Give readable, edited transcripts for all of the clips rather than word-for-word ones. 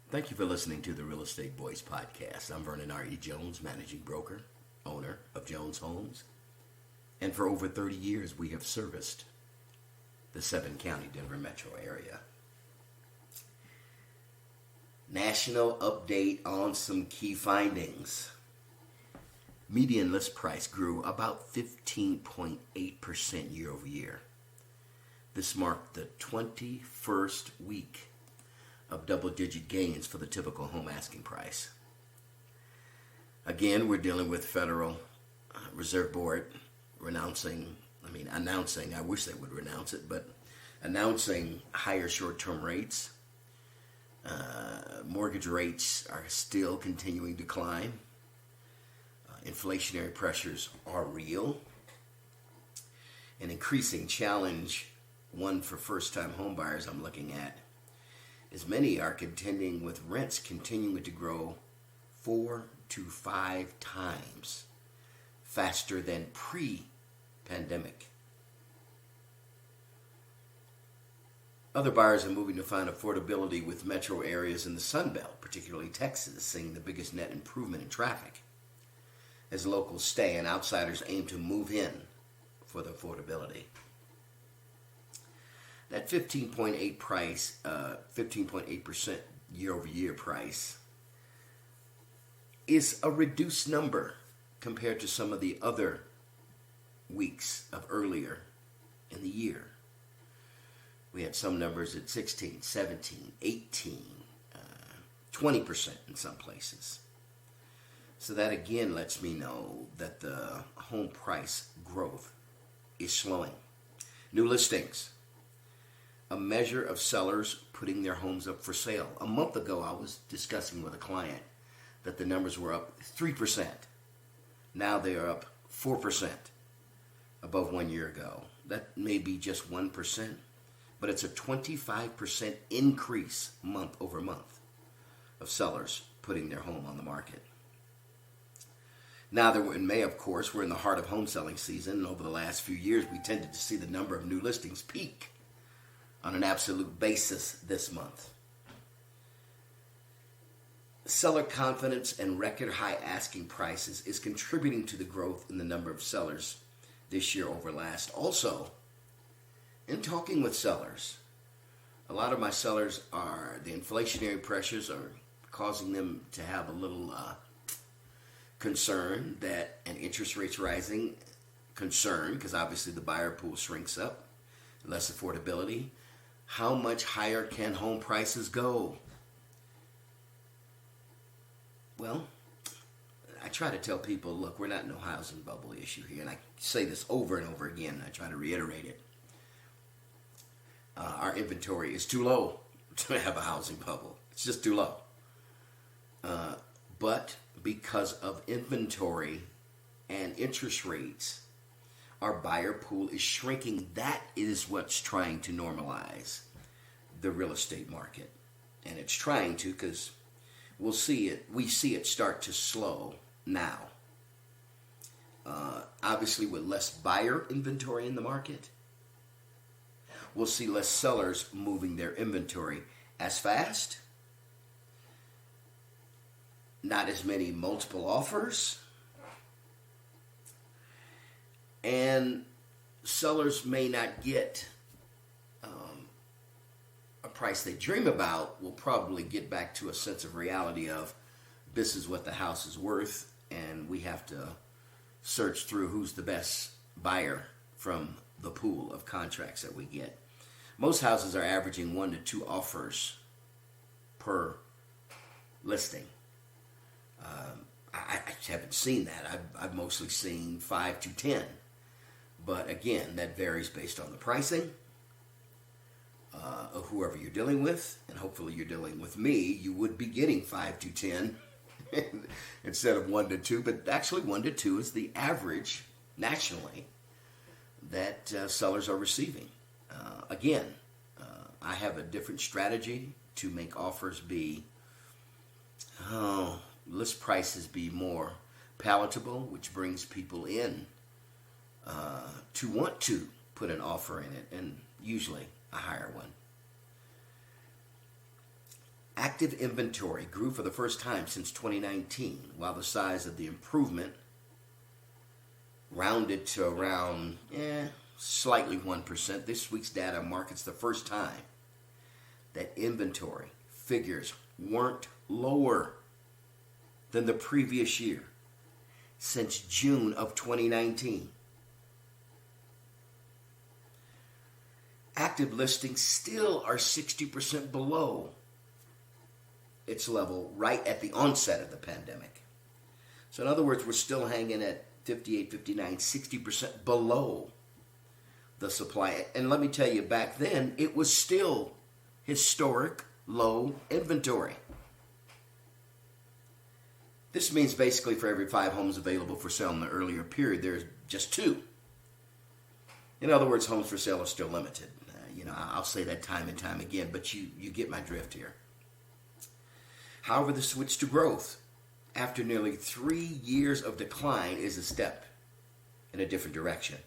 Thank you for listening to the Real Estate Voice podcast. I'm Vernon R.E. Jones, managing broker, owner of Jones Homes. And for over 30 years, we have serviced the 7-county Denver metro area. National update on some key findings. Median list price grew about 15.8% year over year. This marked the 21st week of double-digit gains for the typical home asking price. Again, we're dealing with Federal Reserve Board announcing, I wish they would renounce it, but announcing higher short-term rates. Mortgage rates are still continuing to climb. Inflationary pressures are real. An increasing challenge, one for first-time homebuyers I'm looking at, is many are contending with rents continuing to grow 4 to 5 times faster than pre-pandemic. Other buyers are moving to find affordability with metro areas in the Sun Belt, particularly Texas, seeing the biggest net improvement in traffic as locals stay and outsiders aim to move in for the affordability. That 15.8% year-over-year price is a reduced number compared to some of the other weeks of earlier in the year. We had some numbers at 16, 17, 18, 20% in some places. So that again lets me know that the home price growth is slowing. New listings. A measure of sellers putting their homes up for sale. A month ago, I was discussing with a client that the numbers were up 3%. Now they are up 4% above 1 year ago. That may be just 1%, but it's a 25% increase month over month of sellers putting their home on the market. Now that we're in May, of course, we're in the heart of home selling season, and over the last few years, we tended to see the number of new listings peak on an absolute basis this month. Seller confidence and record high asking prices is contributing to the growth in the number of sellers this year over last. Also, in talking with sellers, a lot of my sellers the inflationary pressures are causing them to have a little concern that an interest rates rising concern, because obviously the buyer pool shrinks up, less affordability. How much higher can home prices go? Well, I try to tell people, look, we're not in no housing bubble issue here. And I say this over and over again. I try to reiterate it. Our inventory is too low to have a housing bubble. It's just too low. But because of inventory and interest rates, our buyer pool is shrinking. That is what's trying to normalize the real estate market. And it's trying to, because we see it start to slow now. Obviously, with less buyer inventory in the market, we'll see less sellers moving their inventory as fast. Not as many multiple offers. And sellers may not get a price they dream about. Will probably get back to a sense of reality of this is what the house is worth, and we have to search through who's the best buyer from the pool of contracts that we get. Most houses are averaging 1 to 2 offers per listing. I haven't seen that. I've mostly seen 5 to 10. But again, that varies based on the pricing of whoever you're dealing with. And hopefully you're dealing with me. You would be getting 5 to 10 instead of 1 to 2. But actually 1 to 2 is the average nationally that sellers are receiving. Again, I have a different strategy to make offers be, list prices be more palatable, which brings people in to want to put an offer in it, and usually a higher one. active inventory grew for the first time since 2019, while the size of the improvement rounded to around slightly 1%. This week's data marks the first time that inventory figures weren't lower than the previous year since June of 2019. Active listings still are 60% below its level right at the onset of the pandemic. So in other words, we're still hanging at 58, 59, 60% below the supply. And let me tell you, back then, it was still historic low inventory. This means basically for every 5 homes available for sale in the earlier period, there's just 2. In other words, homes for sale are still limited. I'll say that time and time again, but you get my drift here. However, the switch to growth after nearly 3 years of decline is a step in a different direction.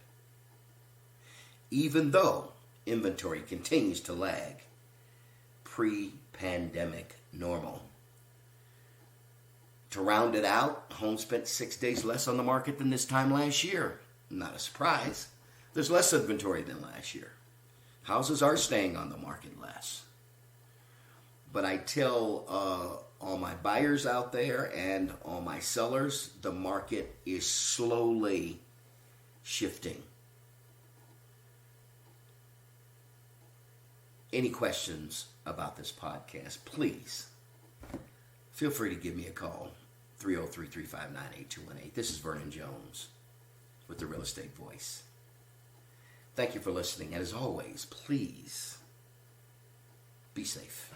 Even though inventory continues to lag pre-pandemic normal. To round it out, homes spent 6 days less on the market than this time last year. Not a surprise. There's less inventory than last year. Houses are staying on the market less. But I tell all my buyers out there and all my sellers, the market is slowly shifting. Any questions about this podcast, please feel free to give me a call, 303-359-8218. This is Vernon Jones with the Real Estate Voice. Thank you for listening, and as always, please be safe.